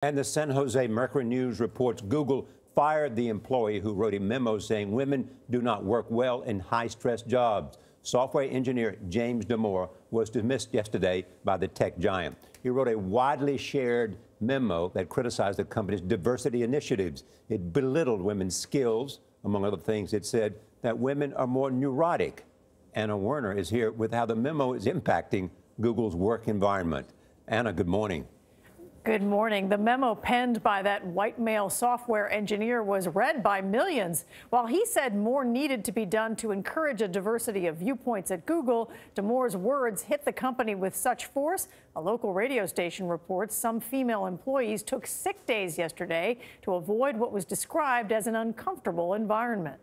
And the San Jose Mercury News reports Google fired the employee who wrote a memo saying women do not work well in high-stress jobs. Software engineer James Damore was dismissed yesterday by the tech giant. He wrote a widely shared memo that criticized the company's diversity initiatives. It belittled women's skills. Among other things, it said that women are more neurotic. Anna Werner is here with how the memo is impacting Google's work environment. Anna, good morning. Good morning. The memo penned by that white male software engineer was read by millions. While he said more needed to be done to encourage a diversity of viewpoints at Google, Damore's words hit the company with such force. A local radio station reports some female employees took sick days yesterday to avoid what was described as an uncomfortable environment.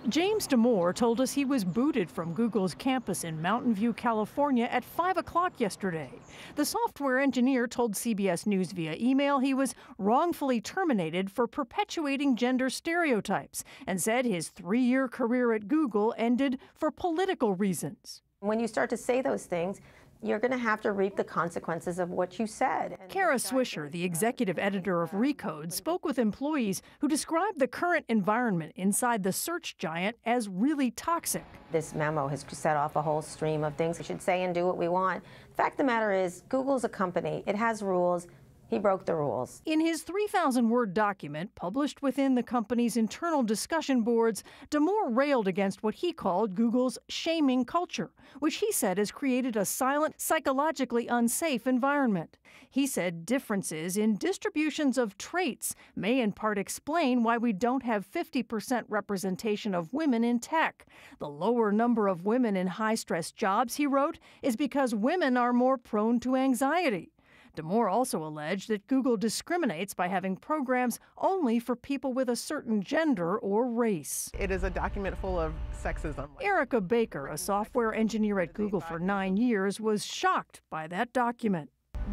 James Damore told us he was booted from Google's campus in Mountain View, California at 5 o'clock yesterday. The software engineer told CBS News via email he was wrongfully terminated for perpetuating gender stereotypes and said his 3-year career at Google ended for political reasons. When you start to say those things, you're going to have to reap the consequences of what you said. Kara Swisher, the executive editor of Recode, spoke with employees who described the current environment inside the search giant as really toxic. This memo has set off a whole stream of things we should say and do what we want. The fact of the matter is, Google's a company. It has rules. He broke the rules. In his 3,000-word document published within the company's internal discussion boards, Damore railed against what he called Google's shaming culture, which he said has created a silent, psychologically unsafe environment. He said differences in distributions of traits may in part explain why we don't have 50% representation of women in tech. The lower number of women in high-stress jobs, he wrote, is because women are more prone to anxiety. Damore also alleged that Google discriminates by having programs only for people with a certain gender or race. It is a document full of sexism. Erica Baker, a software engineer at Google for 9 years, was shocked by that document.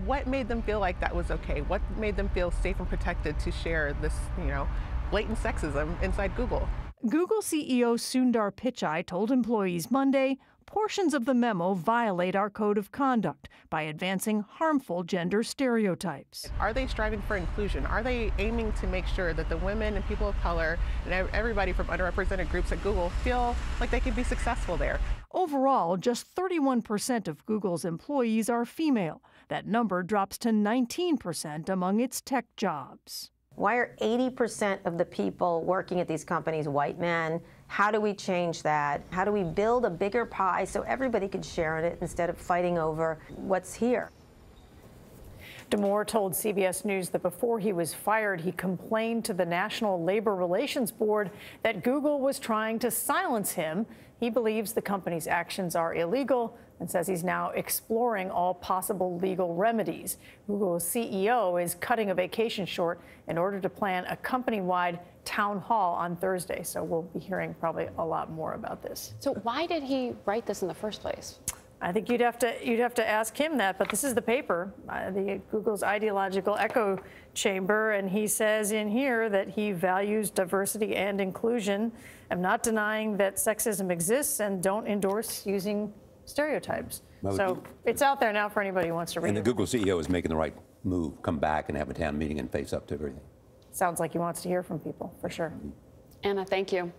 What made them feel like that was okay? What made them feel safe and protected to share this, blatant sexism inside Google? Google CEO Sundar Pichai told employees Monday, portions of the memo violate our code of conduct by advancing harmful gender stereotypes. Are they striving for inclusion? Are they aiming to make sure that the women and people of color and everybody from underrepresented groups at Google feel like they can be successful there? Overall, just 31% of Google's employees are female. That number drops to 19% among its tech jobs. Why are 80% of the people working at these companies white men? How do we change that? How do we build a bigger pie so everybody can share in it instead of fighting over what's here? Damore told CBS News that before he was fired, he complained to the National Labor Relations Board that Google was trying to silence him. He believes the company's actions are illegal and says he's now exploring all possible legal remedies. Google's CEO is cutting a vacation short in order to plan a company-wide town hall on Thursday. So we'll be hearing probably a lot more about this. So why did he write this in the first place? I think you'd have to ask him that, but this is the paper, Google's ideological echo chamber, and he says in here that he values diversity and inclusion. I'm not denying that sexism exists and don't endorse using stereotypes. So it's out there now for anybody who wants to read it. And the Google CEO is making the right move, come back and have a town meeting and face up to everything. Sounds like he wants to hear from people, for sure. Anna, thank you.